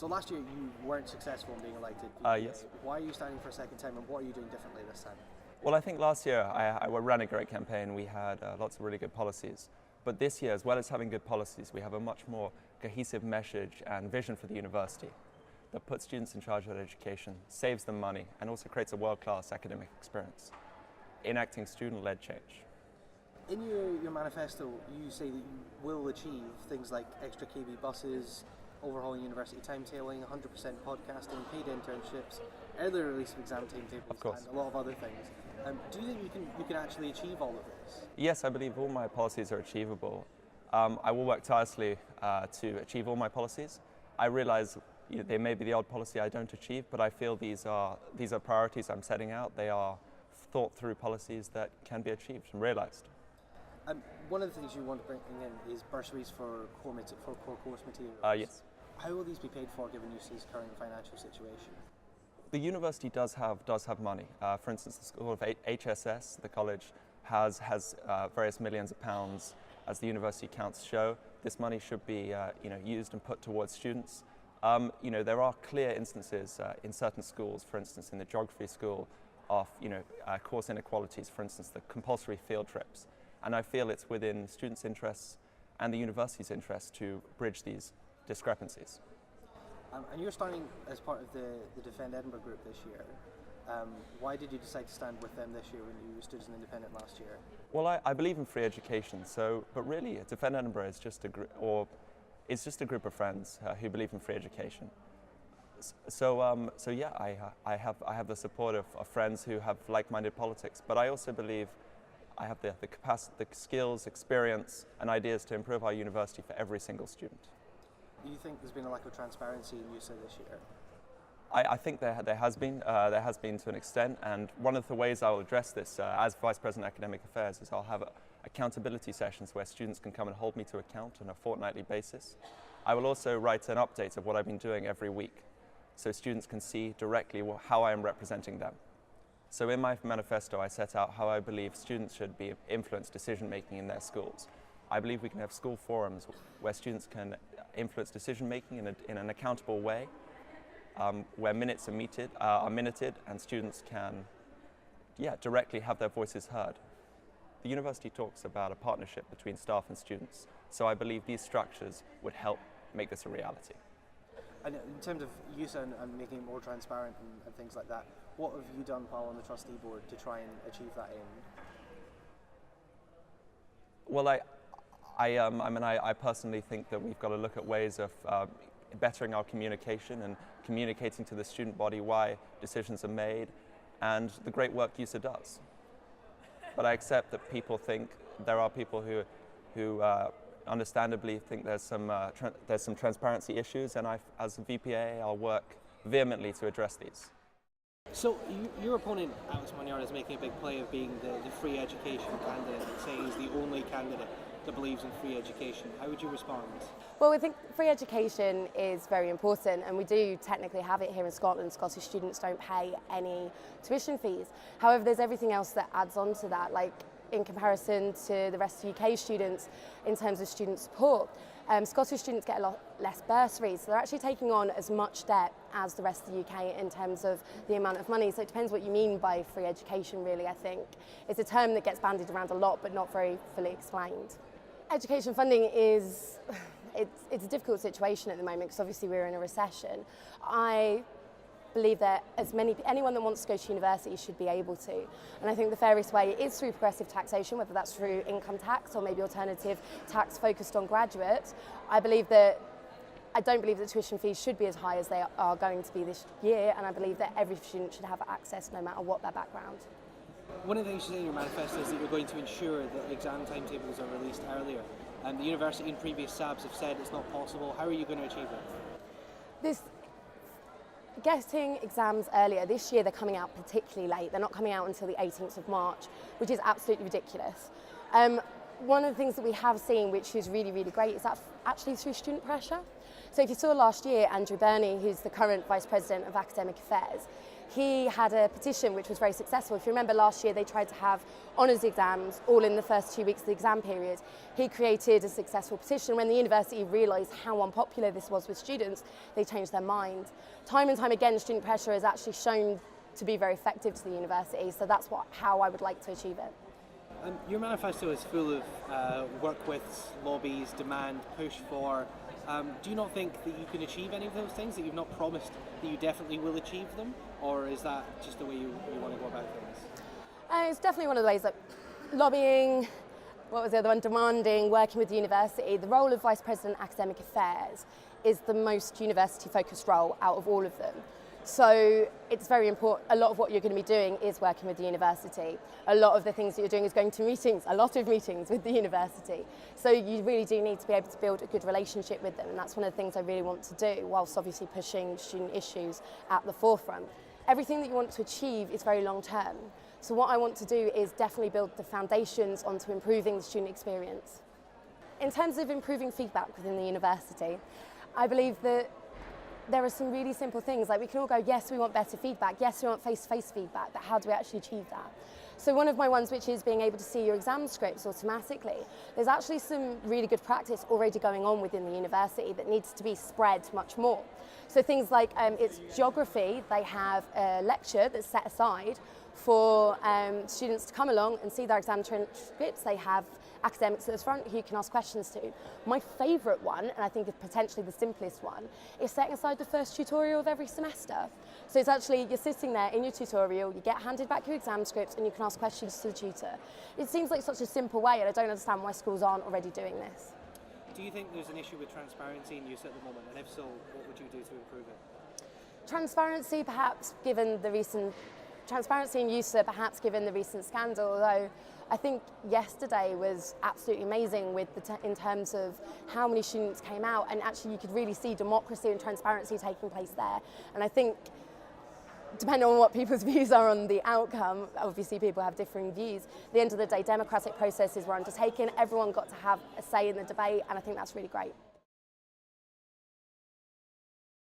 So last year you weren't successful in being elected. Yes. Why are you standing for a second time, and what are you doing differently this time? Well, I think last year I ran a great campaign. We had lots of really good policies. But this year, as well as having good policies, we have a much more cohesive message and vision for the university that puts students in charge of their education, saves them money, and also creates a world-class academic experience, enacting student-led change. In your manifesto, you say that you will achieve things like extra KB buses, overhauling university timetabling, 100% podcasting, paid internships, early release of exam timetables, and a lot of other things. Do you think you can actually achieve all of this? Yes, I believe all my policies are achievable. I will work tirelessly to achieve all my policies. I realize there may be the odd policy I don't achieve, but I feel these are priorities I'm setting out. They are thought through policies that can be achieved and realized. One of the things you want to bring in is bursaries for core course materials. Yes. How will these be paid for given EUSA's current financial situation? The university does have money. For instance, the school of HSS, the college, has various millions of pounds. As the university accounts show, this money should be used and put towards students. There are clear instances in certain schools, for instance in the geography school, of course inequalities, for instance the compulsory field trips. And I feel it's within students' interests and the university's interests to bridge these discrepancies. And you're starting as part of the Defend Edinburgh group this year. Why did you decide to stand with them this year when you stood as an independent last year? Well, I believe in free education, but really Defend Edinburgh is just a group of friends who believe in free education. So yeah, I have the support of friends who have like-minded politics, but I also believe I have the capacity, the skills, experience, and ideas to improve our university for every single student. Do you think there's been a lack of transparency in EUSA this year? I think there has been to an extent, and one of the ways I will address this as Vice President of Academic Affairs is I'll have accountability sessions where students can come and hold me to account on a fortnightly basis. I will also write an update of what I've been doing every week, so students can see directly how I am representing them. So in my manifesto I set out how I believe students should be influence decision-making in their schools. I believe we can have school forums where students can influence decision-making in an accountable way, where minutes are minuted and students can directly have their voices heard. The university talks about a partnership between staff and students, so I believe these structures would help make this a reality. And in terms of EUSA and making it more transparent and things like that, what have you done, Paul, on the trustee board to try and achieve that aim? Well, I personally think that we've got to look at ways of bettering our communication and communicating to the student body why decisions are made and the great work EUSA does. But I accept that there are people who understandably think there's some transparency issues, and as a VPAA I'll work vehemently to address these. So your opponent, Alex Munyard, is making a big play of being the free education candidate and saying he's the only candidate that believes in free education. How would you respond? Well, I think free education is very important, and we do technically have it here in Scotland. Scottish students don't pay any tuition fees. However, there's everything else that adds on to that, like in comparison to the rest of UK students in terms of student support. Scottish students get a lot less bursaries, so they're actually taking on as much debt as the rest of the UK in terms of the amount of money. So it depends what you mean by free education, really, I think. It's a term that gets bandied around a lot, but not very fully explained. Education funding it's a difficult situation at the moment because obviously we're in a recession. I believe that anyone that wants to go to university should be able to. And I think the fairest way is through progressive taxation, whether that's through income tax or maybe alternative tax focused on graduates. I don't believe that tuition fees should be as high as they are going to be this year, and I believe that every student should have access no matter what their background. One of the things you say in your manifesto is that you're going to ensure that exam timetables are released earlier. And the university in previous SABs have said it's not possible. How are you going to achieve it? Getting exams earlier, this year they're coming out particularly late. They're not coming out until the 18th of March, which is absolutely ridiculous. One of the things that we have seen, which is really, really great, is that actually through student pressure. So if you saw last year, Andrew Burney, who's the current Vice President of Academic Affairs, he had a petition which was very successful. If you remember last year, they tried to have honours exams all in the first 2 weeks of the exam period. He created a successful petition. When the university realised how unpopular this was with students, they changed their mind. Time and time again, student pressure has actually shown to be very effective to the university, so that's how I would like to achieve it. Your manifesto is full of work with, lobbies, demand, push for. Do you not think that you can achieve any of those things, that you've not promised that you definitely will achieve them? Or is that just the way you want to go about things? It's definitely one of the ways, like lobbying, what was the other one, demanding, working with the university. The role of Vice President Academic Affairs is the most university-focused role out of all of them. So it's very important. A lot of what you're going to be doing is working with the university. A lot of the things that you're doing is going to meetings, a lot of meetings with the university. So you really do need to be able to build a good relationship with them, and that's one of the things I really want to do, whilst obviously pushing student issues at the forefront. Everything that you want to achieve is very long term. So what I want to do is definitely build the foundations onto improving the student experience. In terms of improving feedback within the university, I believe that there are some really simple things, like we can all go, yes, we want better feedback, yes, we want face-to-face feedback, but how do we actually achieve that? So one of my ones, which is being able to see your exam scripts automatically, there's actually some really good practice already going on within the university that needs to be spread much more. So things like it's geography, they have a lecture that's set aside for students to come along and see their exam transcripts. They have academics at the front who you can ask questions to. My favourite one, and I think it's potentially the simplest one, is setting aside the first tutorial of every semester. So it's actually, you're sitting there in your tutorial, you get handed back your exam scripts and you can ask questions to the tutor. It seems like such a simple way, and I don't understand why schools aren't already doing this. Do you think there's an issue with transparency in EUSA at the moment, and if so, what would you do to improve it? Transparency, perhaps, given the recent transparency in EUSA, perhaps given the recent scandal, although I think yesterday was absolutely amazing with in terms of how many students came out, and actually you could really see democracy and transparency taking place there. And I think, depending on what people's views are on the outcome, obviously people have differing views. At the end of the day, democratic processes were undertaken, everyone got to have a say in the debate, and I think that's really great.